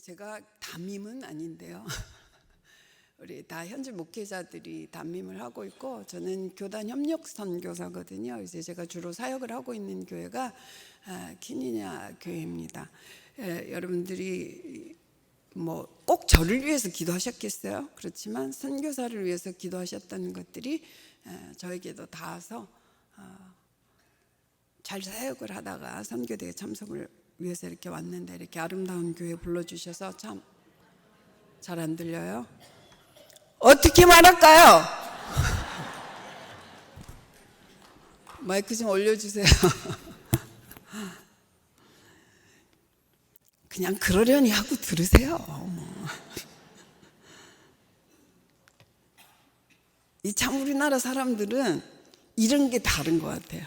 제가 담임은 아닌데요. 우리 다 현지 목회자들이 담임을 하고 있고, 저는 교단 협력 선교사거든요. 이제 제가 주로 사역을 하고 있는 교회가 키니냐 교회입니다. 여러분들이 뭐 꼭 저를 위해서 기도하셨겠어요? 그렇지만 선교사를 위해서 기도하셨다는 것들이 저에게도 닿아서 잘 사역을 하다가 선교대회 참석을 위해서 이렇게 왔는데, 이렇게 아름다운 교회 불러주셔서 참 잘 안 들려요? 어떻게 말할까요? 마이크 좀 올려주세요. 그냥 그러려니 하고 들으세요. 이 참 우리나라 사람들은 이런 게 다른 것 같아요.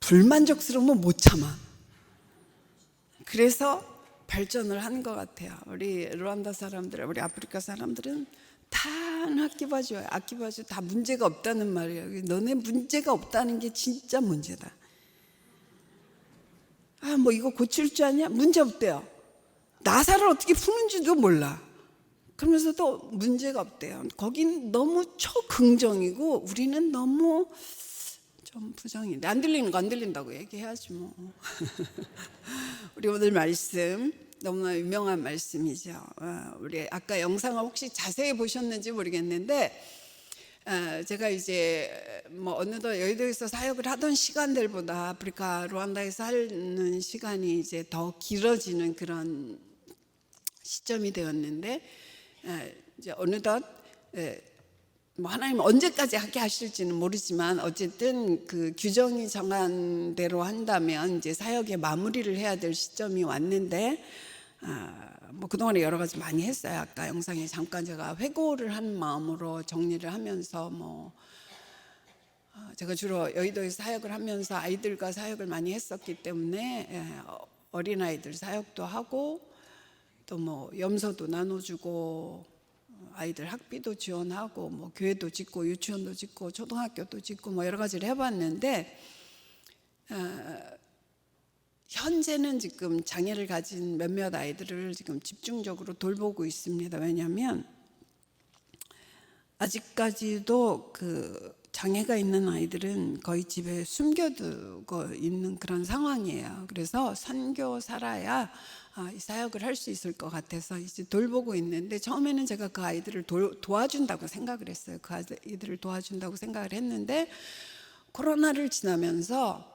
불만족스러우면 못 참아. 그래서 발전을 한 것 같아요. 우리 르완다 사람들, 우리 아프리카 사람들은 다 아끼 봐줘요. 아끼 봐줘. 다 문제가 없다는 말이에요. 너네 문제가 없다는 게 진짜 문제다. 뭐 이거 고칠 줄 아냐? 문제 없대요. 나사를 어떻게 푸는지도 몰라. 그러면서도 문제가 없대요. 거긴 너무 초긍정이고 우리는 너무 좀 부정인데, 안 들리는 거 안 들린다고 얘기해야지 뭐. 우리 오늘 말씀 너무나 유명한 말씀이죠. 우리 아까 영상을 혹시 자세히 보셨는지 모르겠는데, 제가 이제 뭐 어느덧 여의도에서 사역을 하던 시간들보다 아프리카 루안다에서 하는 시간이 이제 더 길어지는 그런 시점이 되었는데, 이제 어느덧 뭐 하나님 언제까지 하게 하실지는 모르지만 어쨌든 그 규정이 정한 대로 한다면 이제 사역의 마무리를 해야 될 시점이 왔는데, 뭐 그동안에 여러 가지 많이 했어요. 아까 영상에 잠깐 제가 회고를 한 마음으로 정리를 하면서, 뭐 제가 주로 여의도에서 사역을 하면서 아이들과 사역을 많이 했었기 때문에 어린아이들 사역도 하고, 또 뭐 염소도 나눠주고, 아이들 학비도 지원하고, 뭐 교회도 짓고 유치원도 짓고 초등학교도 짓고 뭐 여러 가지를 해봤는데, 현재는 지금 장애를 가진 몇몇 아이들을 지금 집중적으로 돌보고 있습니다. 왜냐하면 아직까지도 그 장애가 있는 아이들은 거의 집에 숨겨두고 있는 그런 상황이에요. 그래서 선교 살아야 이 사역을 할 수 있을 것 같아서 이제 돌보고 있는데, 처음에는 제가 그 아이들을 도와준다고 생각을 했어요. 그 아이들을 도와준다고 생각을 했는데, 코로나를 지나면서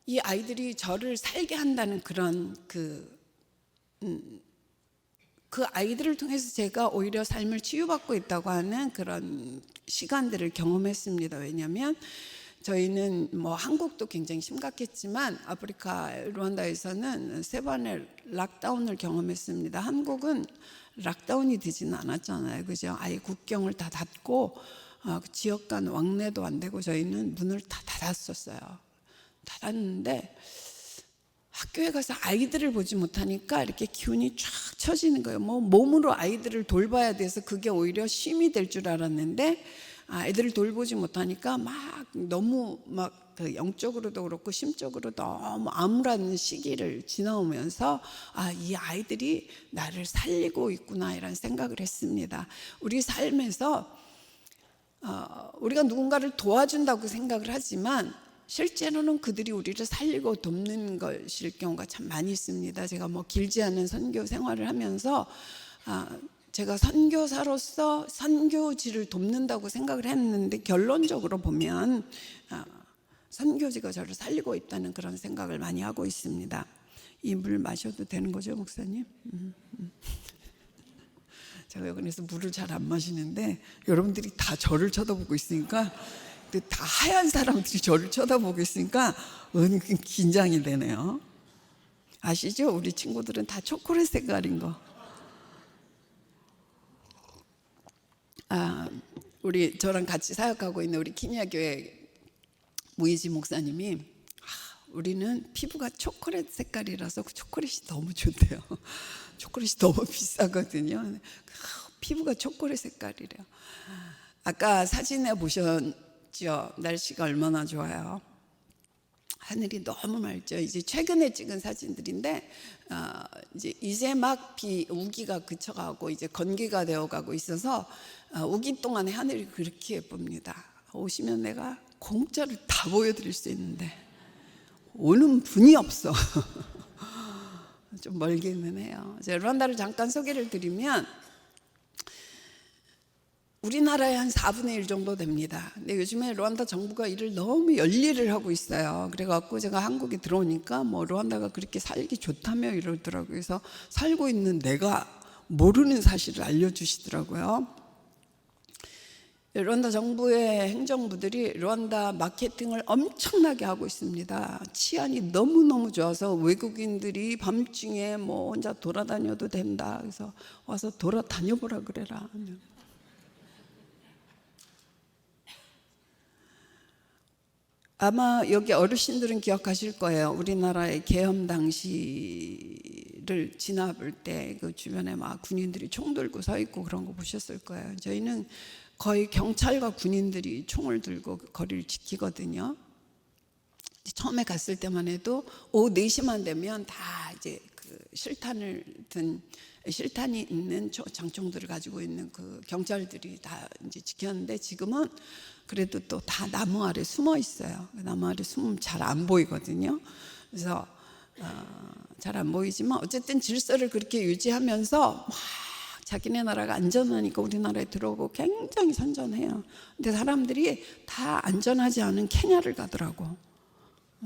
이 아이들이 저를 살게 한다는 그런 그 아이들을 통해서 제가 오히려 삶을 치유받고 있다고 하는 그런 시간들을 경험했습니다. 왜냐하면 저희는 뭐 한국도 굉장히 심각했지만 아프리카 루안다에서는 3번의 락다운을 경험했습니다. 한국은 락다운이 되지는 않았잖아요, 그죠? 아예 국경을 다 닫고 지역 간 왕래도 안 되고 저희는 문을 다 닫았었어요. 닫았는데 학교에 가서 아이들을 보지 못하니까 이렇게 기운이 쫙 처지는 거예요. 뭐 몸으로 아이들을 돌봐야 돼서 그게 오히려 쉼이 될 줄 알았는데, 아이들을 돌보지 못하니까 막 너무 막 그 영적으로도 그렇고 심적으로 너무 암울한 시기를 지나오면서 이 아이들이 나를 살리고 있구나 이런 생각을 했습니다. 우리 삶에서 우리가 누군가를 도와준다고 생각을 하지만 실제로는 그들이 우리를 살리고 돕는 것일 경우가 참 많이 있습니다. 제가 뭐 길지 않은 선교 생활을 하면서 제가 선교사로서 선교지를 돕는다고 생각을 했는데, 결론적으로 보면 선교지가 저를 살리고 있다는 그런 생각을 많이 하고 있습니다. 이 물 마셔도 되는 거죠, 목사님? 제가 여기서 물을 잘 안 마시는데 여러분들이 다 저를 쳐다보고 있으니까, 근데 다 하얀 사람들이 저를 쳐다보고 있으니까 은근 긴장이 되네요. 아시죠? 우리 친구들은 다 초콜릿 색깔인 거. 우리 저랑 같이 사역하고 있는 우리 키니아 교회 무이지 목사님이 우리는 피부가 초콜릿 색깔이라서 그 초콜릿이 너무 좋대요. 초콜릿이 너무 비싸거든요. 피부가 초콜릿 색깔이래요. 아까 사진에 보셨죠? 날씨가 얼마나 좋아요. 하늘이 너무 맑죠. 이제 최근에 찍은 사진들인데 이제 막 우기가 그쳐가고 이제 건기가 되어가고 있어서 우기 동안에 하늘이 그렇게 예쁩니다. 오시면 내가 공짜로 다 보여드릴 수 있는데 오는 분이 없어. 좀 멀기는 해요. 제가 르완다를 잠깐 소개를 드리면 우리나라의 한 4분의 1 정도 됩니다. 근데 요즘에 르완다 정부가 일을 너무 열일을 하고 있어요. 그래갖고 제가 한국에 들어오니까 뭐 르완다가 그렇게 살기 좋다며 이러더라고요. 그래서 살고 있는 내가 모르는 사실을 알려주시더라고요. 르완다 정부의 행정부들이 르완다 마케팅을 엄청나게 하고 있습니다. 치안이 너무너무 좋아서 외국인들이 밤중에 뭐 혼자 돌아다녀도 된다. 그래서 와서 돌아다녀보라 그래라. 아마 여기 어르신들은 기억하실 거예요. 우리나라의 계엄 당시를 지나볼 때 그 주변에 막 군인들이 총 들고 서 있고 그런 거 보셨을 거예요. 저희는 거의 경찰과 군인들이 총을 들고 거리를 지키거든요. 처음에 갔을 때만 해도 오후 4시만 되면 다 이제 그 실탄이 있는 장총들을 가지고 있는 그 경찰들이 다 이제 지켰는데 지금은 그래도 또 다 나무 아래 숨어 있어요. 나무 아래 숨으면 잘 안 보이거든요. 그래서 잘 안 보이지만 어쨌든 질서를 그렇게 유지하면서 막 자기네 나라가 안전하니까 우리나라에 들어오고 굉장히 선전해요. 근데 사람들이 다 안전하지 않은 케냐를 가더라고.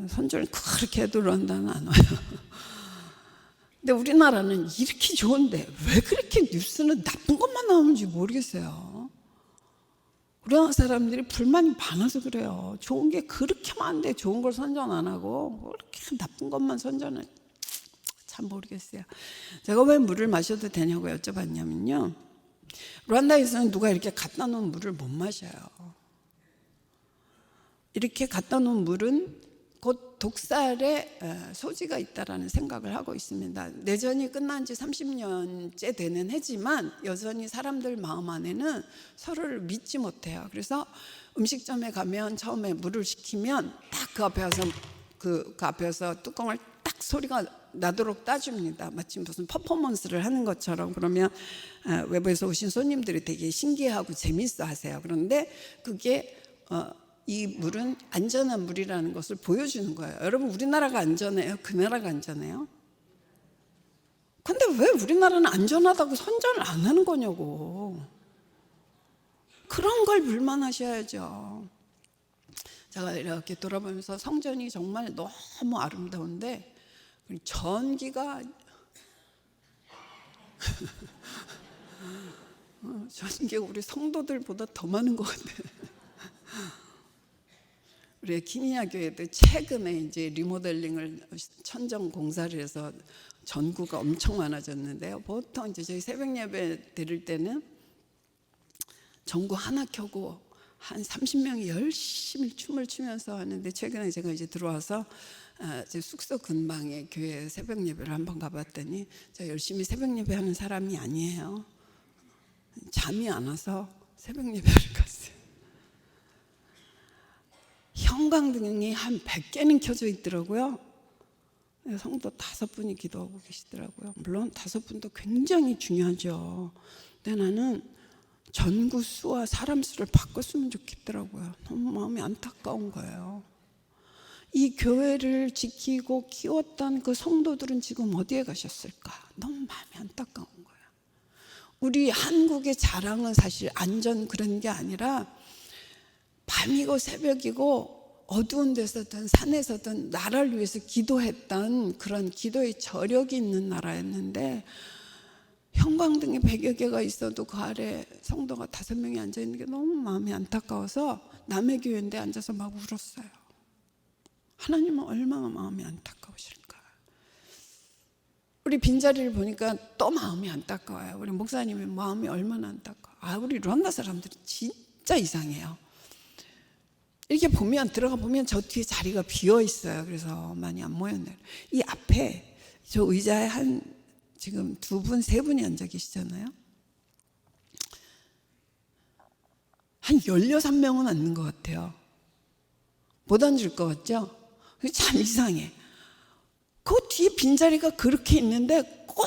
선전을 그렇게 해도 르완다는 안 와요. 근데 우리나라는 이렇게 좋은데 왜 그렇게 뉴스는 나쁜 것만 나오는지 모르겠어요. 우리나라 사람들이 불만이 많아서 그래요. 좋은 게 그렇게 많은데 좋은 걸 선전 안 하고 그렇게 나쁜 것만 선전을 참 모르겠어요. 제가 왜 물을 마셔도 되냐고 여쭤봤냐면요. 르완다에서는 누가 이렇게 갖다 놓은 물을 못 마셔요. 이렇게 갖다 놓은 물은 곧 독살의 소지가 있다라는 생각을 하고 있습니다. 내전이 끝난 지 30년째 되는 해지만 여전히 사람들 마음 안에는 서로를 믿지 못해요. 그래서 음식점에 가면 처음에 물을 시키면 딱 그 앞에서 뚜껑을 딱 소리가 나도록 따줍니다. 마치 무슨 퍼포먼스를 하는 것처럼. 그러면 외부에서 오신 손님들이 되게 신기해하고 재밌어 하세요. 그런데 그게 이 물은 안전한 물이라는 것을 보여주는 거예요. 여러분, 우리나라가 안전해요? 그 나라가 안전해요? 근데 왜 우리나라는 안전하다고 선전을 안 하는 거냐고. 그런 걸 불만하셔야죠. 제가 이렇게 돌아보면서 성전이 정말 너무 아름다운데 전기가 전기가 우리 성도들보다 더 많은 것 같아요. 우리 키니아 교회도 최근에 이제 리모델링을 천정 공사를 해서 전구가 엄청 많아졌는데요. 보통 이제 저희 새벽 예배 드릴 때는 전구 하나 켜고 한 30명이 열심히 춤을 추면서 하는데 최근에 제가 이제 들어와서 제 숙소 근방에 교회 새벽 예배를 한번 가봤더니 제가 열심히 새벽 예배하는 사람이 아니에요. 잠이 안 와서 새벽 예배를 갔어요. 형광등이 한 100개는 켜져 있더라고요. 성도 5분이 기도하고 계시더라고요. 물론 5분도 굉장히 중요하죠. 근데 나는 전구 수와 사람 수를 바꿨으면 좋겠더라고요. 너무 마음이 안타까운 거예요. 이 교회를 지키고 키웠던 그 성도들은 지금 어디에 가셨을까? 너무 마음이 안타까운 거예요. 우리 한국의 자랑은 사실 안전 그런 게 아니라 밤이고 새벽이고 어두운 데서든 산에서든 나라를 위해서 기도했던 그런 기도의 저력이 있는 나라였는데 형광등이 100여 개가 있어도 그 아래 성도가 5명이 앉아있는 게 너무 마음이 안타까워서 남의 교회인데 앉아서 막 울었어요. 하나님은 얼마나 마음이 안타까우실까. 우리 빈자리를 보니까 또 마음이 안타까워요. 우리 목사님의 마음이 얼마나 안타까워. 우리 르완다 사람들이 진짜 이상해요. 이렇게 보면 들어가 보면 저 뒤에 자리가 비어 있어요. 그래서 많이 안 모였네요. 이 앞에 저 의자에 지금 2분, 3분이 앉아 계시잖아요. 한 16명은 앉는 것 같아요. 못 앉을 것 같죠? 그게 참 이상해. 그 뒤에 빈자리가 그렇게 있는데 꼭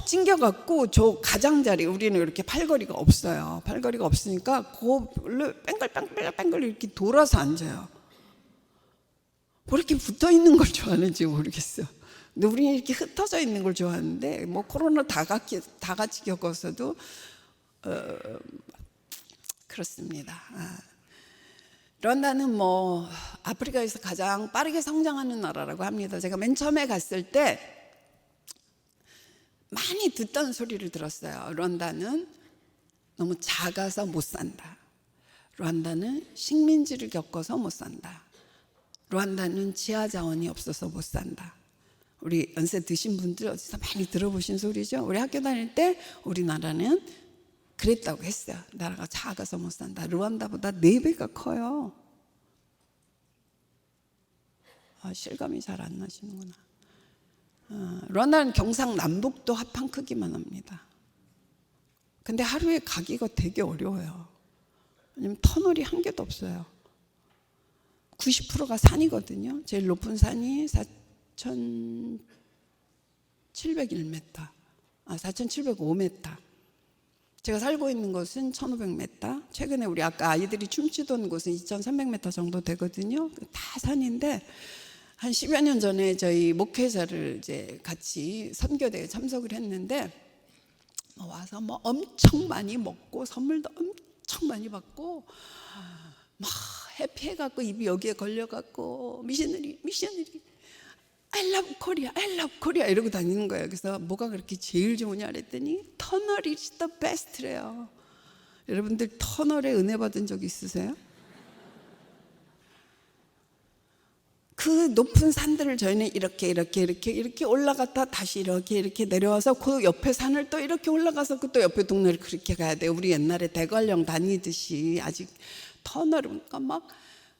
찡겨갖고 저 가장자리, 우리는 이렇게 팔걸이가 없어요. 팔걸이가 없으니까 그걸로 뺑글뺑글 이렇게 돌아서 앉아요. 뭐 이렇게 붙어 있는 걸 좋아하는지 모르겠어. 근데 우리는 이렇게 흩어져 있는 걸 좋아하는데, 뭐 코로나 다 같이 겪어서도 그렇습니다. 르완다는 뭐 아프리카에서 가장 빠르게 성장하는 나라라고 합니다. 제가 맨 처음에 갔을 때 많이 듣던 소리를 들었어요. 르완다는 너무 작아서 못 산다. 르완다는 식민지를 겪어서 못 산다. 르완다는 지하 자원이 없어서 못 산다. 우리 연세 드신 분들 어디서 많이 들어보신 소리죠. 우리 학교 다닐 때 우리나라는 그랬다고 했어요. 나라가 작아서 못 산다. 르완다보다 4배가 커요. 실감이 잘 안 나시는구나. 르완다는 경상남북도 합한 크기만 합니다. 근데 하루에 가기가 되게 어려워요. 왜냐면 터널이 한 개도 없어요. 90%가 산이거든요. 제일 높은 산이 4,701m, 4,705m. 제가 살고 있는 곳은 1,500m. 최근에 우리 아까 아이들이 춤추던 곳은 2,300m 정도 되거든요. 다 산인데, 한 10여 년 전에 저희 목회자를 이제 같이 선교대에 참석을 했는데, 와서 뭐 엄청 많이 먹고 선물도 엄청 많이 받고 막 해피해갖고 입이 여기에 걸려갖고 미셔너리 I love Korea, I love Korea 이러고 다니는 거예요. 그래서 뭐가 그렇게 제일 좋으냐 그랬더니 터널이 the best래요. 여러분들 터널에 은혜 받은 적 있으세요? 그 높은 산들을 저희는 이렇게 올라갔다 다시 이렇게 내려와서 그 옆에 산을 또 이렇게 올라가서 그 또 옆에 동네를 그렇게 가야 돼요. 우리 옛날에 대관령 다니듯이. 아직 터널이니까 막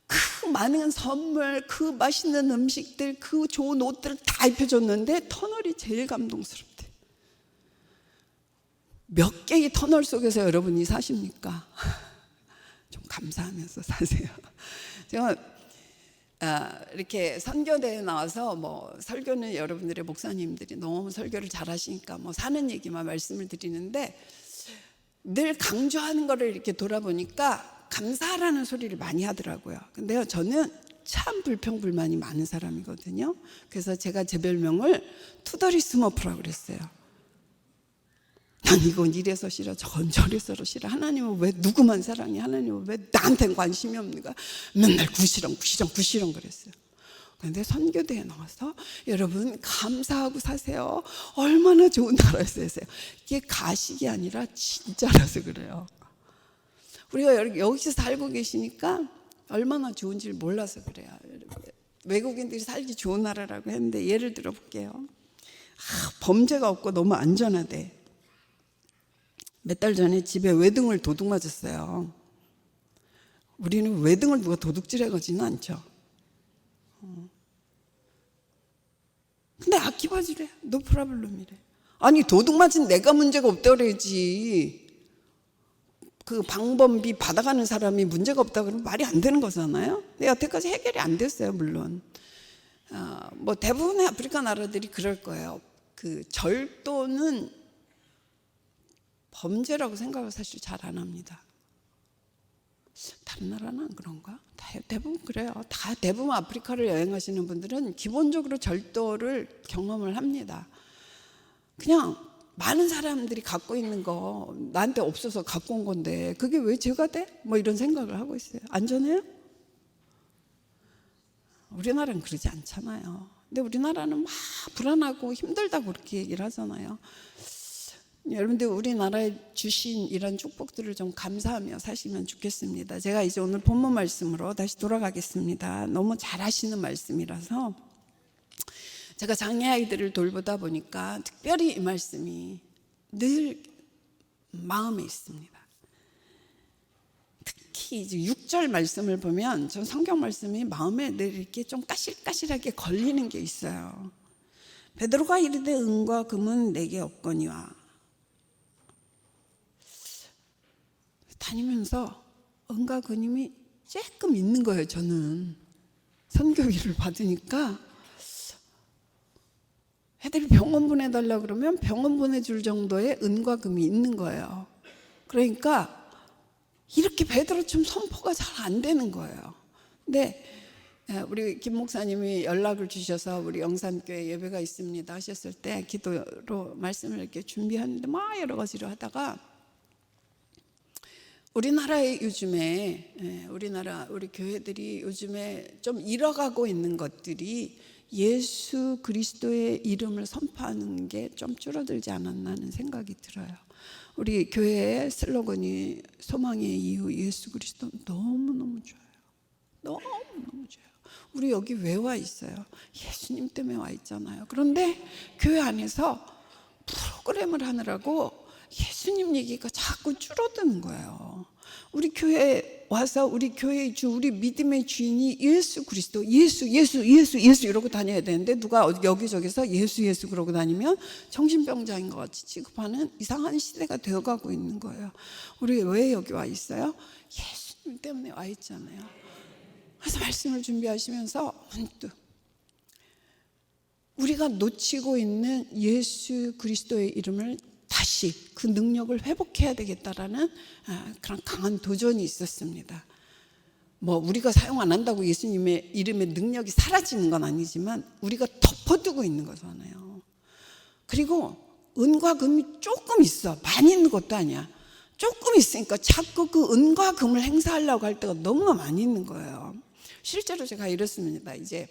그 많은 선물, 그 맛있는 음식들, 그 좋은 옷들을 다 입혀줬는데 터널이 제일 감동스럽대. 몇 개의 터널 속에서 여러분이 사십니까? 좀 감사하면서 사세요. 제가 이렇게 선교대에 나와서 뭐 설교는 여러분들의 목사님들이 너무 설교를 잘하시니까 뭐 사는 얘기만 말씀을 드리는데, 늘 강조하는 거를 이렇게 돌아보니까 감사하라는 소리를 많이 하더라고요. 근데요, 저는 참 불평불만이 많은 사람이거든요. 그래서 제가 제 별명을 투더리 스머프라고 그랬어요. 난 이건 이래서 싫어, 저건 저래서 싫어. 하나님은 왜 누구만 사랑해? 하나님은 왜 나한테는 관심이 없는가? 맨날 구시렁 그랬어요. 그런데 선교대에 나와서 여러분 감사하고 사세요. 얼마나 좋은 나라에서 사세요. 이게 가식이 아니라 진짜라서 그래요. 우리가 여기서 살고 계시니까 얼마나 좋은지를 몰라서 그래요. 외국인들이 살기 좋은 나라라고 했는데 예를 들어 볼게요. 범죄가 없고 너무 안전하대. 몇 달 전에 집에 외등을 도둑 맞았어요. 우리는 외등을 누가 도둑질해가지는 않죠. 근데 아키바지래. 노 프라블럼이래. 아니 도둑 맞은 내가 문제가 없다고 그래야지. 그 방범비 받아가는 사람이 문제가 없다 그러면 말이 안 되는 거잖아요. 근데 여태까지 해결이 안 됐어요, 물론. 뭐 대부분의 아프리카 나라들이 그럴 거예요. 그 절도는 범죄라고 생각을 사실 잘 안 합니다. 다른 나라는 안 그런가? 대부분 그래요. 대부분 아프리카를 여행하시는 분들은 기본적으로 절도를 경험을 합니다. 그냥 많은 사람들이 갖고 있는 거 나한테 없어서 갖고 온 건데 그게 왜 죄가 돼? 뭐 이런 생각을 하고 있어요. 안전해요? 우리나라는 그러지 않잖아요. 근데 우리나라는 막 불안하고 힘들다고 그렇게 얘기를 하잖아요. 여러분들 우리나라에 주신 이런 축복들을 좀 감사하며 사시면 좋겠습니다. 제가 이제 오늘 본문 말씀으로 다시 돌아가겠습니다. 너무 잘하시는 말씀이라서 제가 장애아이들을 돌보다 보니까 특별히 이 말씀이 늘 마음에 있습니다. 특히 이제 6절 말씀을 보면 전 성경 말씀이 마음에 늘 이렇게 좀 까실까실하게 걸리는 게 있어요. 베드로가 이르되 은과 금은 내게 없거니와. 다니면서 은과 금이 조금 있는 거예요. 저는 선교비를 받으니까 애들이 병원 보내달라 그러면 병원 보내줄 정도의 은과 금이 있는 거예요. 그러니까 이렇게 베드로처럼 선포가 잘 안 되는 거예요. 근데 우리 김 목사님이 연락을 주셔서 우리 영산교회 예배가 있습니다 하셨을 때 기도로 말씀을 이렇게 준비하는데 막 여러 가지로 하다가 우리나라의 요즘에 우리 교회들이 요즘에 좀 잃어가고 있는 것들이 예수 그리스도의 이름을 선포하는 게 좀 줄어들지 않았나 하는 생각이 들어요. 우리 교회의 슬로건이 소망의 이유 예수 그리스도 너무너무 좋아요. 너무너무 좋아요. 우리 여기 왜 와 있어요? 예수님 때문에 와 있잖아요. 그런데 교회 안에서 프로그램을 하느라고 예수님 얘기가 자꾸 줄어드는 거예요. 우리 교회에 와서 우리 교회의 주, 우리 믿음의 주인이 예수 그리스도, 예수 이러고 다녀야 되는데 누가 여기저기서 예수 그러고 다니면 정신병자인 것 같이 취급하는 이상한 시대가 되어가고 있는 거예요. 우리 왜 여기 와 있어요? 예수님 때문에 와 있잖아요. 그래서 말씀을 준비하시면서 문득 우리가 놓치고 있는 예수 그리스도의 이름을 다시 그 능력을 회복해야 되겠다라는 그런 강한 도전이 있었습니다. 뭐 우리가 사용 안 한다고 예수님의 이름의 능력이 사라지는 건 아니지만 우리가 덮어두고 있는 거잖아요. 그리고 은과 금이 조금 있어. 많이 있는 것도 아니야. 조금 있으니까 자꾸 그 은과 금을 행사하려고 할 때가 너무 많이 있는 거예요. 실제로 제가 이렇습니다. 이제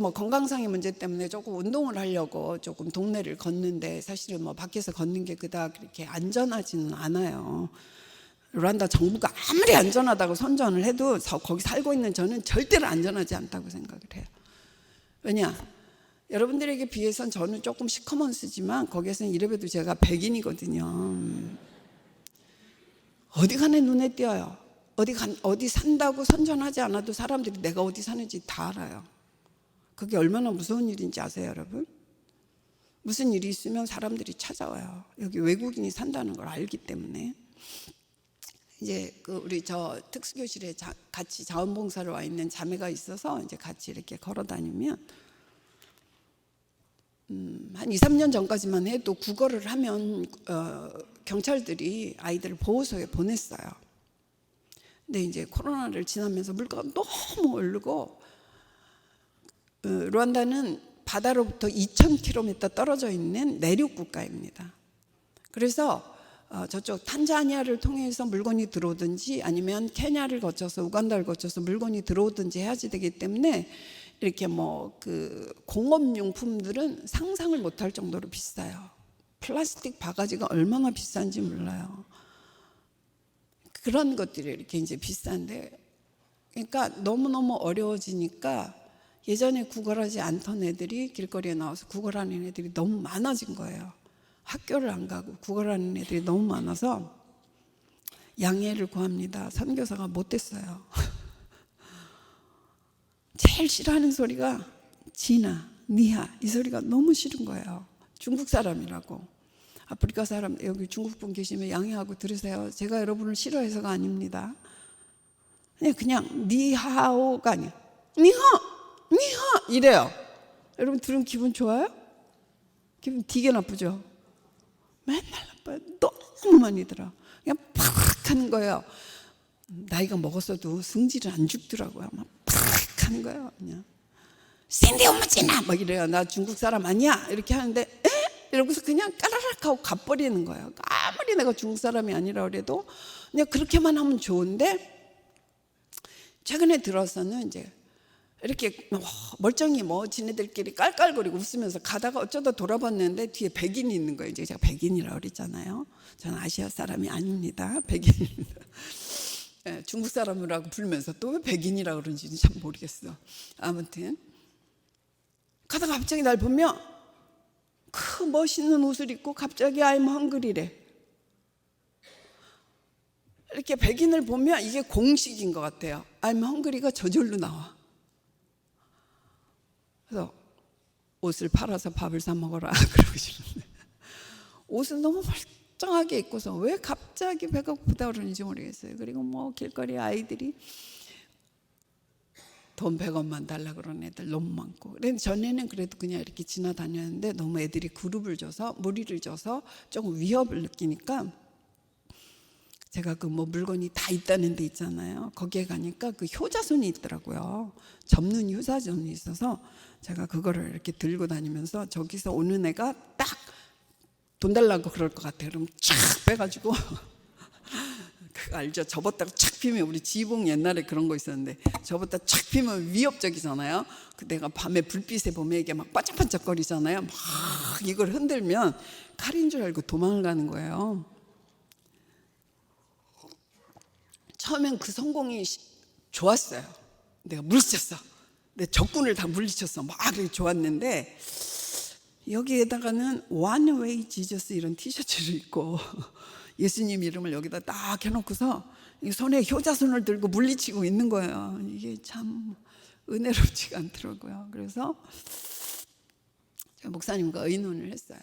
뭐 건강상의 문제 때문에 조금 운동을 하려고 조금 동네를 걷는데 사실은 뭐 밖에서 걷는 게 그닥 그렇게 안전하지는 않아요. 르완다 정부가 아무리 안전하다고 선전을 해도 거기 살고 있는 저는 절대로 안전하지 않다고 생각을 해요. 왜냐? 여러분들에게 비해선 저는 조금 시커먼스지만 거기에서는 이래봬도 제가 백인이거든요. 어디 가나 눈에 띄어요. 어디 산다고 선전하지 않아도 사람들이 내가 어디 사는지 다 알아요. 그게 얼마나 무서운 일인지 아세요, 여러분? 무슨 일이 있으면 사람들이 찾아와요. 여기 외국인이 산다는 걸 알기 때문에. 이제 우리 저 특수교실에 같이 자원봉사를 와 있는 자매가 있어서 이제 같이 이렇게 걸어 다니면 한 2, 3년 전까지만 해도 국어를 하면 경찰들이 아이들을 보호소에 보냈어요. 근데 이제 코로나를 지나면서 물가가 너무 오르고 르완다는 바다로부터 2,000km 떨어져 있는 내륙 국가입니다. 그래서 저쪽 탄자니아를 통해서 물건이 들어오든지 아니면 케냐를 거쳐서 우간다를 거쳐서 물건이 들어오든지 해야지 되기 때문에 이렇게 뭐 그 공업용품들은 상상을 못할 정도로 비싸요. 플라스틱 바가지가 얼마나 비싼지 몰라요. 그런 것들이 이렇게 이제 비싼데, 그러니까 너무너무 어려워지니까 예전에 구걸하지 않던 애들이 길거리에 나와서 구걸하는 애들이 너무 많아진 거예요. 학교를 안 가고 구걸하는 애들이 너무 많아서 양해를 구합니다. 선교사가 못됐어요. 제일 싫어하는 소리가 지나, 니하 이 소리가 너무 싫은 거예요. 중국 사람이라고. 아프리카 사람 여기 중국 분 계시면 양해하고 들으세요. 제가 여러분을 싫어해서가 아닙니다. 그냥 니하오가 아니야. 니하 이래요. 여러분 들으면 기분 좋아요? 기분 되게 나쁘죠? 맨날 나빠요. 너무 많이 들어. 그냥 팍 하는 거예요. 나이가 먹었어도 승질은 안 죽더라고요. 막 팍 하는 거예요. 그냥 샌디 엄마 찌나 막 이래요. 나 중국 사람 아니야 이렇게 하는데 에? 이러고서 그냥 까라락 하고 가버리는 거예요. 아무리 내가 중국 사람이 아니라 그래도 그냥 그렇게만 하면 좋은데, 최근에 들어서는 이제 이렇게 멀쩡히 뭐 지네들끼리 깔깔거리고 웃으면서 가다가 어쩌다 돌아봤는데 뒤에 백인이 있는 거예요. 이제 제가 백인이라고 그랬잖아요. 저는 아시아 사람이 아닙니다. 백인입니다. 중국 사람이라고 부르면서 또 왜 백인이라고 그런지는 참 모르겠어. 아무튼 가다가 갑자기 날 보면 그 멋있는 옷을 입고 갑자기 I'm hungry래. 이렇게 백인을 보면 이게 공식인 것 같아요. I'm hungry가 저절로 나와. 그래서 옷을 팔아서 밥을 사 먹어라 그러고 싶은데, 옷은 너무 멀쩡하게 입고서 왜 갑자기 배가 고프다 그러는지 모르겠어요. 그리고 뭐 길거리 아이들이 돈 100원만 달라 그러는 애들 너무 많고. 그런데 전에는 그래도 그냥 이렇게 지나다녔는데 너무 애들이 그룹을 줘서 무리를 줘서 조금 위협을 느끼니까 제가 그 뭐 물건이 다 있다는 데 있잖아요. 거기에 가니까 그 효자손이 있더라고요. 접는 효자손이 있어서 제가 그거를 이렇게 들고 다니면서 저기서 오는 애가 딱 돈 달라고 그럴 것 같아요. 그럼 쫙 빼가지고 그거 알죠? 접었다가 착 피면, 우리 지붕 옛날에 그런 거 있었는데 접었다 착 피면 위협적이잖아요. 그 내가 밤에 불빛에 보면 이게 막 반짝반짝거리잖아요. 막 이걸 흔들면 칼인 줄 알고 도망을 가는 거예요. 처음엔 그 성공이 좋았어요. 내가 물리쳤어. 내 적군을 다 물리쳤어. 막 좋았는데 여기에다가는 One Way Jesus 이런 티셔츠를 입고 예수님 이름을 여기다 딱 해놓고서 손에 효자손을 들고 물리치고 있는 거예요. 이게 참 은혜롭지가 않더라고요. 그래서 제가 목사님과 의논을 했어요.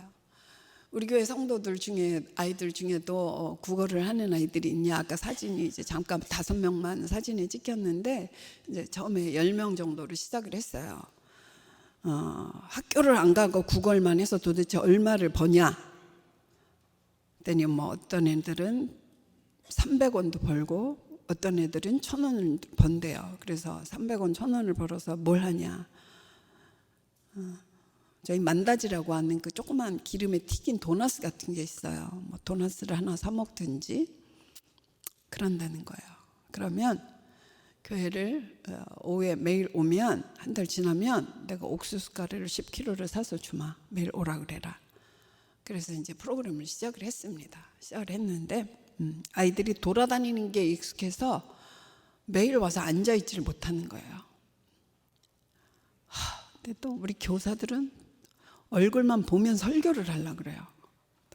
우리 교회 성도들 중에, 아이들 중에도 국어를 하는 아이들이 있냐. 아까 사진이 이제 잠깐 5명만 사진에 찍혔는데 이제 처음에 10명 정도로 시작을 했어요. 학교를 안 가고 국어만 해서 도대체 얼마를 버냐? 그랬더니 뭐 어떤 애들은 300원도 벌고 어떤 애들은 1,000원을 번대요. 그래서 300원, 1,000원을 벌어서 뭘 하냐? 저희 만다지라고 하는 그 조그만 기름에 튀긴 도넛 같은 게 있어요. 뭐 도넛을 하나 사 먹든지 그런다는 거예요. 그러면 교회를 오후에 매일 오면 한 달 지나면 내가 옥수수 가루를 10kg를 사서 주마. 매일 오라 그래라. 그래서 이제 프로그램을 시작을 했습니다. 시작을 했는데 아이들이 돌아다니는 게 익숙해서 매일 와서 앉아있지를 못하는 거예요. 근데 또 우리 교사들은 얼굴만 보면 설교를 하려고 그래요.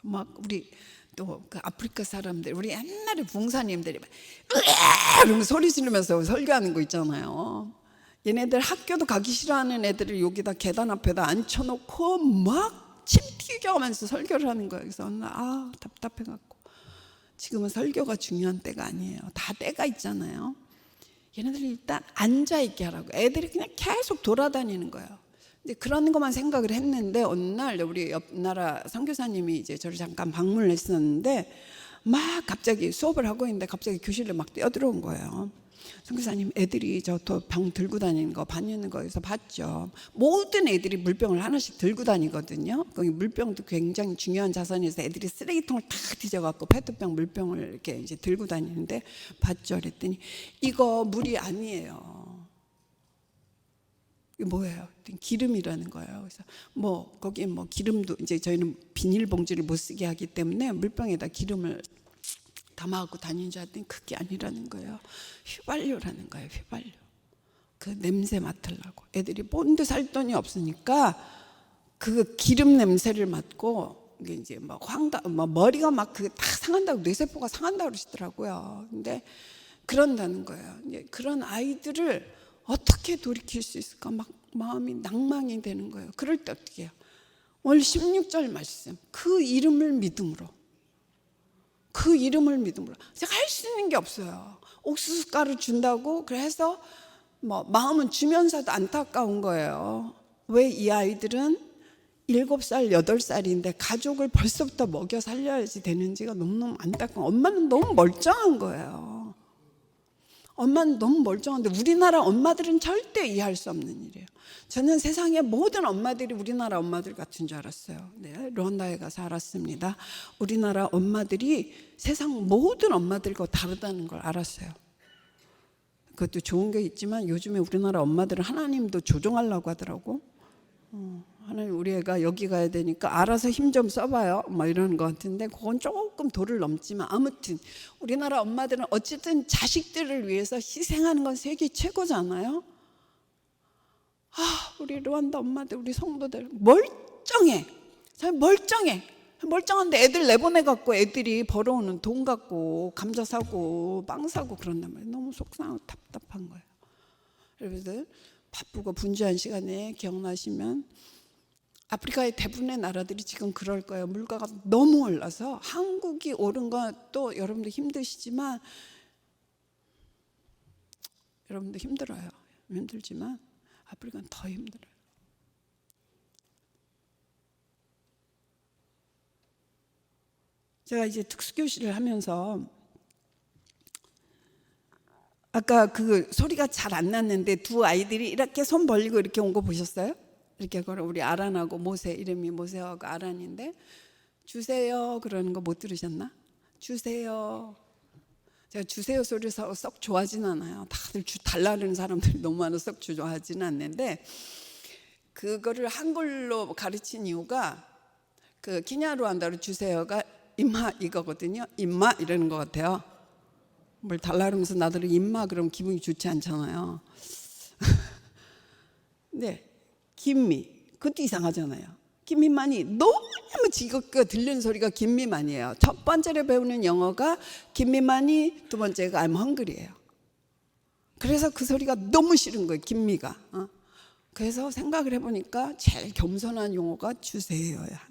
막 우리 또 그 아프리카 사람들, 우리 옛날에 봉사님들이 막 이러면서 소리 지르면서 설교하는 거 있잖아요. 얘네들 학교도 가기 싫어하는 애들을 여기다 계단 앞에다 앉혀놓고 막 침 튀겨가면서 설교를 하는 거예요. 그래서 답답해갖고 지금은 설교가 중요한 때가 아니에요. 다 때가 있잖아요. 얘네들이 일단 앉아있게 하라고. 애들이 그냥 계속 돌아다니는 거예요. 이제 그런 것만 생각을 했는데 어느 날 우리 옆 나라 선교사님이 이제 저를 잠깐 방문을 했었는데 막 갑자기 수업을 하고 있는데 갑자기 교실에 막 뛰어들어온 거예요. 선교사님, 애들이 저 병 들고 다니는 거 봤는 거에서 봤죠. 모든 애들이 물병을 하나씩 들고 다니거든요. 거기 물병도 굉장히 중요한 자산에서 애들이 쓰레기통을 다 뒤져갖고 페트병 물병을 이렇게 이제 들고 다니는데 봤죠. 그랬더니 이거 물이 아니에요. 이게 뭐예요? 기름이라는 거예요. 그래서 뭐 거기 뭐 기름도 이제 저희는 비닐봉지를 못 쓰게 하기 때문에 물병에다 기름을 담아갖고 다니는 줄 알았더니 그게 아니라는 거예요. 휘발유라는 거예요. 휘발유. 그 냄새 맡으려고. 애들이 본드 살 돈이 없으니까 그 기름 냄새를 맡고 이게 이제 막 머리가 막 그 다 상한다고, 뇌세포가 상한다고 그러시더라고요. 근데 그런다는 거예요. 이제 그런 아이들을 어떻게 돌이킬 수 있을까? 막 마음이 낭망이 되는 거예요. 그럴 때 어떻게 해요? 오늘 16절 말씀. 그 이름을 믿음으로. 그 이름을 믿음으로. 제가 할 수 있는 게 없어요. 옥수수 가루 준다고 그래서 뭐 마음은 주면서도 안타까운 거예요. 왜 이 아이들은 7살, 8살인데 가족을 벌써부터 먹여 살려야지 되는지가 너무너무 안타까워. 엄마는 너무 멀쩡한 거예요. 엄마는 너무 멀쩡한데 우리나라 엄마들은 절대 이해할 수 없는 일이에요. 저는 세상의 모든 엄마들이 우리나라 엄마들 같은 줄 알았어요. 네, 르완다에 가서 알았습니다. 우리나라 엄마들이 세상 모든 엄마들과 다르다는 걸 알았어요. 그것도 좋은 게 있지만 요즘에 우리나라 엄마들은 하나님도 조종하려고 하더라고. 하나님, 우리 애가 여기 가야 되니까 알아서 힘 좀 써봐요, 뭐 이러는 것 같은데 그건 조금 도를 넘지만 아무튼 우리나라 엄마들은 어쨌든 자식들을 위해서 희생하는 건 세계 최고잖아요. 우리 르완다 엄마들, 우리 성도들 멀쩡해. 멀쩡한데 애들 내보내갖고 애들이 벌어오는 돈 갖고 감자 사고 빵 사고 그런단 말이에요. 너무 속상하고 답답한 거예요. 여러분들 바쁘고 분주한 시간에 기억나시면 아프리카의 대부분의 나라들이 지금 그럴 거예요. 물가가 너무 올라서 한국이 오른 것도 여러분들 힘드시지만 여러분들 힘들어요. 힘들지만 아프리카는 더 힘들어요. 제가 이제 특수교실을 하면서 아까 그 소리가 잘 안 났는데 두 아이들이 이렇게 손 벌리고 이렇게 온 거 보셨어요? 이렇게 걸어. 우리 아란하고 모세, 이름이 모세하고 아란인데 주세요 그러는 거 못 들으셨나? 주세요. 제가 주세요 소리 썩 좋아하진 않아요. 다들 달라는 사람들이 너무 많아서 썩 좋아하지는 않는데, 그거를 한글로 가르친 이유가 그 키냐루안다로 주세요가 임마 이거거든요. 임마 이러는 것 같아요. 뭘 달라 그러면서 나들은 임마 그러면 기분이 좋지 않잖아요. 네, 김미 그것도 이상하잖아요. 김미만이 너무 지겹게 들리는 소리가 김미만이에요. 첫 번째로 배우는 영어가 김미만이, 두 번째가 I'm hungry예요. 그래서 그 소리가 너무 싫은 거예요, 김미가. 그래서 생각을 해보니까 제일 겸손한 용어가 주세요야.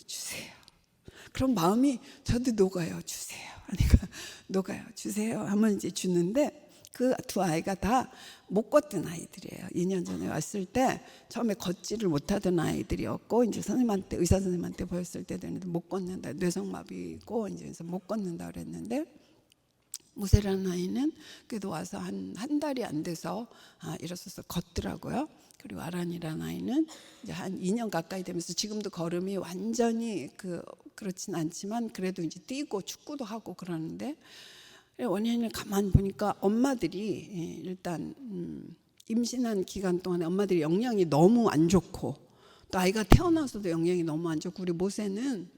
주세요. 그럼 마음이 저도 녹아요. 주세요. 그러니까 녹아요. 주세요 하면 이제 주는데, 그 두 아이가 다 못 걷던 아이들이에요. 2년 전에 왔을 때 처음에 걷지를 못하던 아이들이었고, 이제 선생님한테, 의사 선생님한테 보였을 때 되는데 못 걷는다, 뇌성마비고 이제 그래서 못 걷는다 그랬는데, 모세라는 아이는 그래도 와서 한 달이 안 돼서 일어서서 걷더라고요. 그리고 아란이라는 아이는 이제 한 2년 가까이 되면서 지금도 걸음이 완전히 그렇진 않지만 그래도 이제 뛰고 축구도 하고 그러는데, 원인을 가만히 보니까 엄마들이 일단 임신한 기간 동안에 엄마들이 영양이 너무 안 좋고, 또 아이가 태어나서도 영양이 너무 안 좋고, 우리 모세는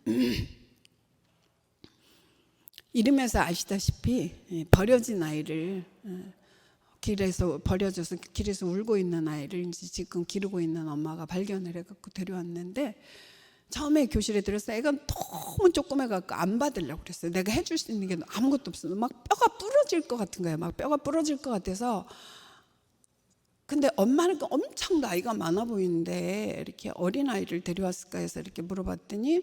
이름에서 아시다시피 버려진 아이를, 길에서 버려져서 길에서 울고 있는 아이를 이제 지금 기르고 있는 엄마가 발견을 해갖고 데려왔는데, 처음에 교실에 들어서 애가 너무 조그매갖고 안 받으려고 그랬어요. 내가 해줄 수 있는 게 아무것도 없어요. 막 뼈가 부러질 것 같은 거예요. 막 뼈가 부러질 것 같아서. 근데 엄마는 엄청 나이가 많아 보이는데 이렇게 어린아이를 데려왔을까 해서 이렇게 물어봤더니,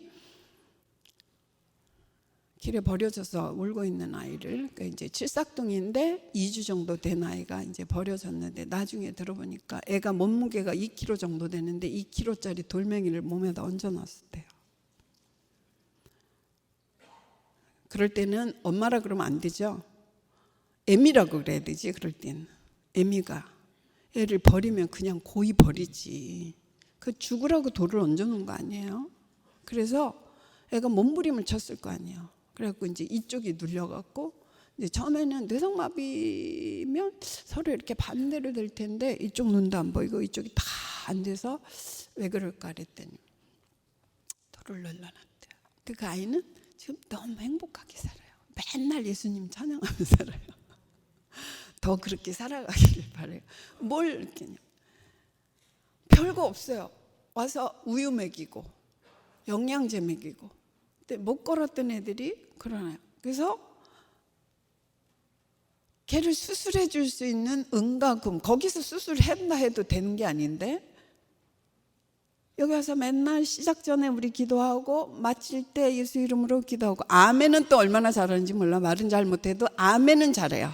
길에 버려져서 울고 있는 아이를, 그러니까 이제 칠삭둥이인데 2주 정도 된 아이가 이제 버려졌는데, 나중에 들어보니까 애가 몸무게가 2kg 정도 되는데 2kg짜리 돌멩이를 몸에다 얹어놨었대요. 그럴 때는 엄마라 그러면 안 되죠. 애미라고 그래야 되지. 그럴 때는 애미가 애를 버리면 그냥 고이 버리지. 그 죽으라고 돌을 얹어놓은 거 아니에요. 그래서 애가 몸부림을 쳤을 거 아니에요. 그래갖고 이제 이쪽이 눌려갖고, 이제 처음에는 뇌성마비면 서로 이렇게 반대로 될 텐데 이쪽 눈도 안 보이고 이쪽이 다 안 돼서 왜 그럴까 그랬더니 돌을 눌러놨대요. 그 아이는 지금 너무 행복하게 살아요. 맨날 예수님 찬양하면서 살아요. 더 그렇게 살아가기를 바래요. 뭘 이렇게, 별거 없어요. 와서 우유 먹이고 영양제 먹이고. 근데 못 걸었던 애들이 그러나요. 그래서 걔를 수술해 줄 수 있는 은가금, 거기서 수술했나 해도 되는 게 아닌데, 여기 와서 맨날 시작 전에 우리 기도하고 마칠 때 예수 이름으로 기도하고, 아멘은 또 얼마나 잘하는지 몰라. 말은 잘 못해도 아멘은 잘해요.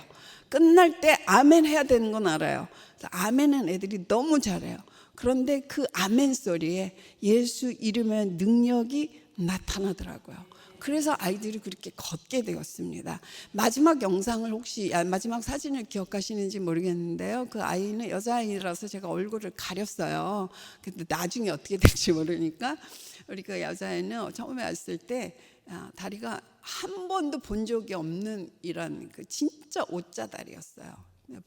끝날 때 아멘 해야 되는 건 알아요. 아멘은 애들이 너무 잘해요. 그런데 그 아멘 소리에 예수 이름의 능력이 나타나더라고요. 그래서 아이들이 그렇게 걷게 되었습니다. 마지막 영상을 혹시, 마지막 사진을 기억하시는지 모르겠는데요. 그 아이는 여자아이라서 제가 얼굴을 가렸어요. 근데 나중에 어떻게 될지 모르니까, 우리 그 여자아이는 처음에 왔을 때 다리가 한 번도 본 적이 없는 이런 그 진짜 오자 다리였어요.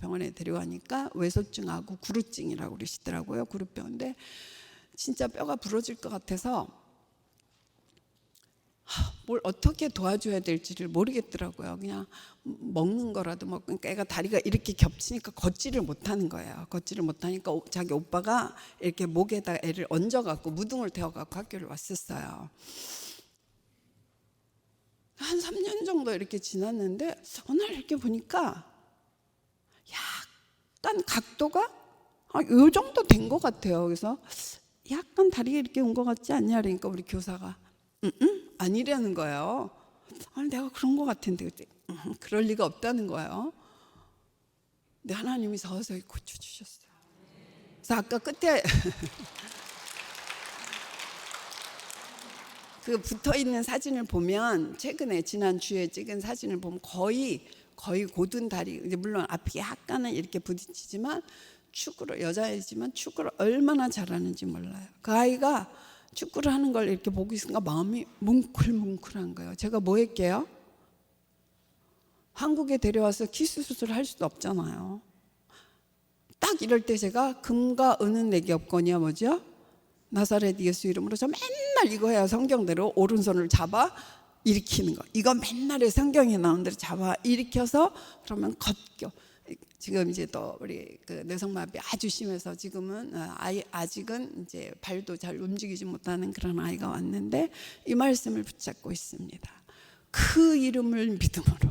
병원에 데려가니까 외소증하고 구루증이라고 그러시더라고요. 구루병인데 진짜 뼈가 부러질 것 같아서 뭘 어떻게 도와줘야 될지를 모르겠더라고요. 그냥 먹는 거라도 먹고. 그러니까 애가 다리가 이렇게 겹치니까 걷지를 못하는 거예요. 걷지를 못하니까 자기 오빠가 이렇게 목에다 애를 얹어갖고 무등을 태워갖고 학교를 왔었어요. 한 3년 정도 이렇게 지났는데 어느 날 이렇게 보니까 약간 각도가 요 정도 된 것 같아요. 그래서 약간 다리가 이렇게 온 것 같지 않냐 그러니까 우리 교사가 아니라는 거예요. 내가 그런 것 같은데 그럴 리가 없다는 거예요. 근데 하나님이 서서히 고쳐주셨어요. 그래서 아까 끝에 그 붙어있는 사진을 보면, 최근에 지난주에 찍은 사진을 보면 거의 곧은 다리, 이제 물론 앞이 약간은 이렇게 부딪히지만 축구를, 여자이지만 축구를 얼마나 잘하는지 몰라요. 그 아이가 축구를 하는 걸 이렇게 보고 있으니까 마음이 뭉클뭉클한 거예요. 제가 뭐 할게요? 한국에 데려와서 키스 수술을 할 수도 없잖아요. 딱 이럴 때 제가 금과 은은 내게 없거니와 뭐죠? 나사렛 예수 이름으로. 저 맨날 이거 해야 성경대로 오른손을 잡아 일으키는 거. 이거 맨날에 성경에 나온 대로 잡아 일으켜서 그러면 걷겨. 지금 이제 또 우리 그 뇌성마비 아주 심해서 지금은 아직은 이제 발도 잘 움직이지 못하는 그런 아이가 왔는데 이 말씀을 붙잡고 있습니다. 그 이름을 믿음으로,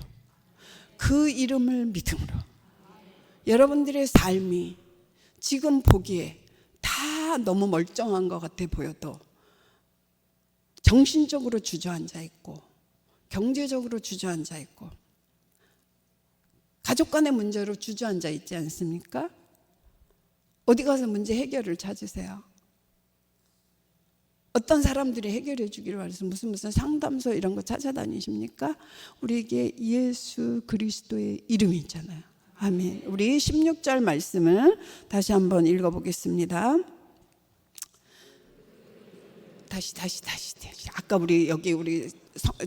그 이름을 믿음으로. 여러분들의 삶이 지금 보기에 다 너무 멀쩡한 것 같아 보여도 정신적으로 주저앉아 있고, 경제적으로 주저앉아 있고, 가족 간의 문제로 주저앉아 있지 않습니까? 어디 가서 문제 해결을 찾으세요. 어떤 사람들이 해결해 주기를 바라서 무슨 상담소 이런 거 찾아다니십니까? 우리에게 예수 그리스도의 이름이 있잖아요. 아멘. 우리 16절 말씀을 다시 한번 읽어보겠습니다. 다시. 아까 우리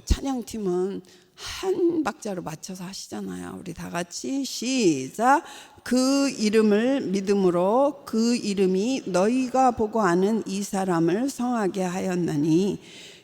찬양팀은 한 박자로 맞춰서 하시잖아요. 우리 다 같이 시작. 그 이름을 믿음으로 그 이름이 너희가 보고 아는 이 사람을 성하게 하였나니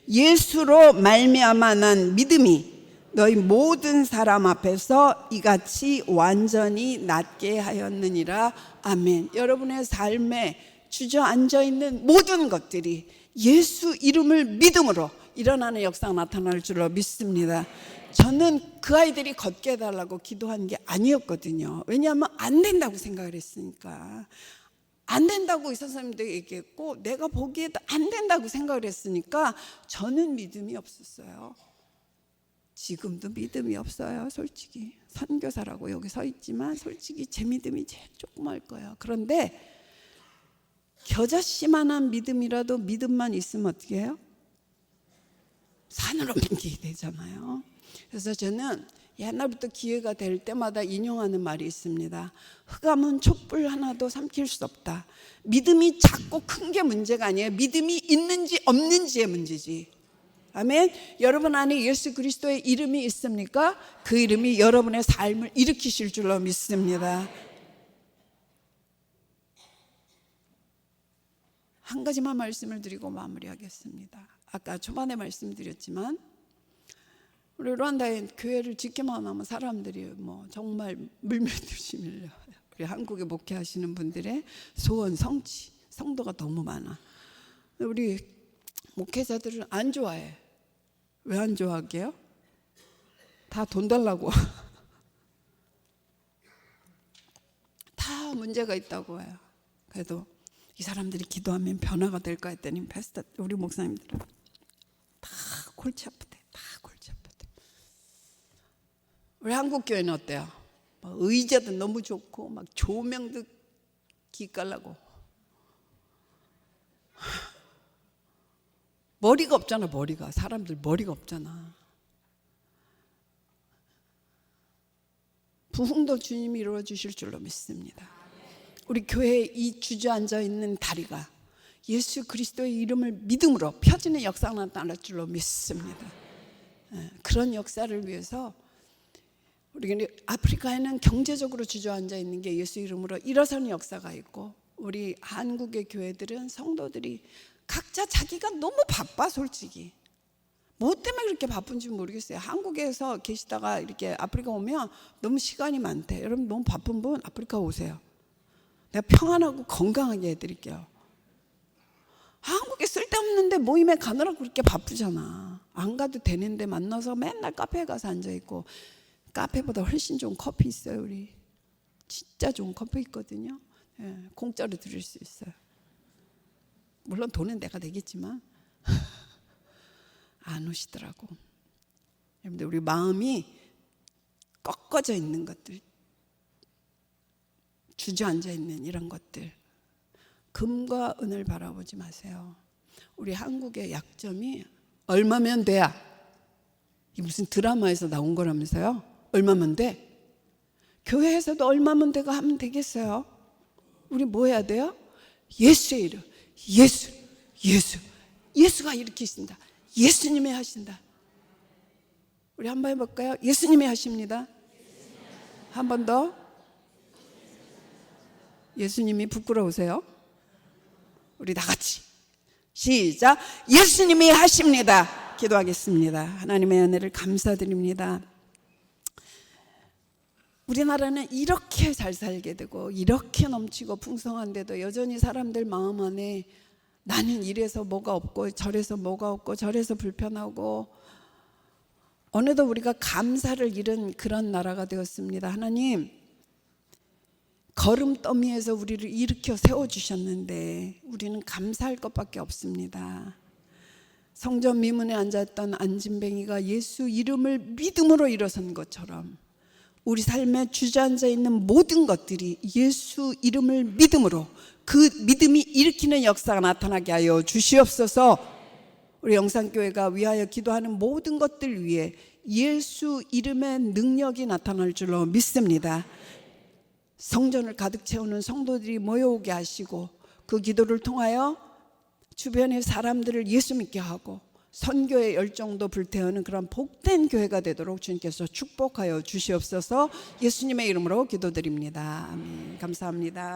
예수로 말미암아 난 믿음이 너희 모든 사람 앞에서 이같이 완전히 낫게 하였느니라. 아멘. 여러분의 삶에 주저앉아 있는 모든 것들이 예수 이름을 믿음으로 일어나는 역사가 나타날 줄로 믿습니다. 저는 그 아이들이 걷게 해달라고 기도한 게 아니었거든요. 왜냐하면 안 된다고 생각을 했으니까. 안 된다고 의사 선생님도 얘기했고 내가 보기에도 안 된다고 생각을 했으니까 저는 믿음이 없었어요. 지금도 믿음이 없어요. 솔직히 선교사라고 여기 서 있지만 솔직히 제 믿음이 제일 조그말 거예요. 그런데 겨자씨만한 믿음이라도 믿음만 있으면 어떻게 해요? 산으로 옮기게 되잖아요. 그래서 저는 옛날부터 기회가 될 때마다 인용하는 말이 있습니다. 흑암은 촛불 하나도 삼킬 수 없다. 믿음이 작고 큰 게 문제가 아니에요. 믿음이 있는지 없는지의 문제지. 아멘. 여러분 안에 예수 그리스도의 이름이 있습니까? 그 이름이 여러분의 삶을 일으키실 줄로 믿습니다. 한 가지만 말씀을 드리고 마무리하겠습니다. 아까 초반에 말씀드렸지만 우리 르완다에 교회를 짓기만 하면 사람들이 정말 물밀듯이 밀려요. 우리 한국에 목회하시는 분들의 소원, 성취, 성도가 너무 많아. 우리 목회자들은 안 좋아해. 왜 안 좋아하게요? 다 돈 달라고. 다 문제가 있다고 해요. 그래도 이 사람들이 기도하면 변화가 될까 했더니 패스터 우리 목사님들은 다 골치 아프대. 다 골치 아프대. 우리 한국 교회는 어때요? 의자도 너무 좋고 막 조명도 기깔나고 머리가 없잖아. 머리가 사람들 머리가 없잖아. 부흥도 주님이 이루어 주실 줄로 믿습니다. 우리 교회에 이 주저앉아 있는 다리가 예수 그리스도의 이름을 믿음으로 펴지는 역사가 나타날 줄로 믿습니다. 그런 역사를 위해서 우리 아프리카에는 경제적으로 주저앉아 있는 게 예수 이름으로 일어서는 역사가 있고, 우리 한국의 교회들은 성도들이 각자 자기가 너무 바빠. 솔직히 뭐 때문에 그렇게 바쁜지 모르겠어요. 한국에서 계시다가 이렇게 아프리카 오면 너무 시간이 많대. 여러분 너무 바쁜 분 아프리카 오세요. 내가 평안하고 건강하게 해드릴게요. 한국에 쓸데없는데 모임에 가느라고 그렇게 바쁘잖아. 안 가도 되는데 만나서 맨날 카페에 가서 앉아있고, 카페보다 훨씬 좋은 커피 있어요. 우리 진짜 좋은 커피 있거든요. 공짜로 드릴 수 있어요. 물론 돈은 내가 내겠지만 안 오시더라고. 여러분들 우리 마음이 꺾어져 있는 것들, 주저앉아 있는 이런 것들, 금과 은을 바라보지 마세요. 우리 한국의 약점이 얼마면 돼야, 이 무슨 드라마에서 나온 거라면서요. 얼마면 돼? 교회에서도 얼마면 돼가 하면 되겠어요? 우리 뭐 해야 돼요? 예수의 이름, 예수가 일으키신다, 예수님이 하신다. 우리 한번 해볼까요? 예수님이 하십니다. 한 번 더. 예수님이 부끄러우세요? 우리 다 같이 시작. 예수님이 하십니다. 기도하겠습니다. 하나님의 은혜를 감사드립니다. 우리나라는 이렇게 잘 살게 되고 이렇게 넘치고 풍성한데도 여전히 사람들 마음 안에 나는 이래서 뭐가 없고 저래서 뭐가 없고 저래서 불편하고, 어느덧 우리가 감사를 잃은 그런 나라가 되었습니다. 하나님, 걸음더미에서 우리를 일으켜 세워주셨는데 우리는 감사할 것밖에 없습니다. 성전 미문에 앉았던 안진뱅이가 예수 이름을 믿음으로 일어선 것처럼 우리 삶에 주저앉아 있는 모든 것들이 예수 이름을 믿음으로, 그 믿음이 일으키는 역사가 나타나게 하여 주시옵소서. 우리 영산교회가 위하여 기도하는 모든 것들 위에 예수 이름의 능력이 나타날 줄로 믿습니다. 성전을 가득 채우는 성도들이 모여오게 하시고 그 기도를 통하여 주변의 사람들을 예수 믿게 하고 선교의 열정도 불태우는 그런 복된 교회가 되도록 주님께서 축복하여 주시옵소서. 예수님의 이름으로 기도드립니다. 아멘. 감사합니다.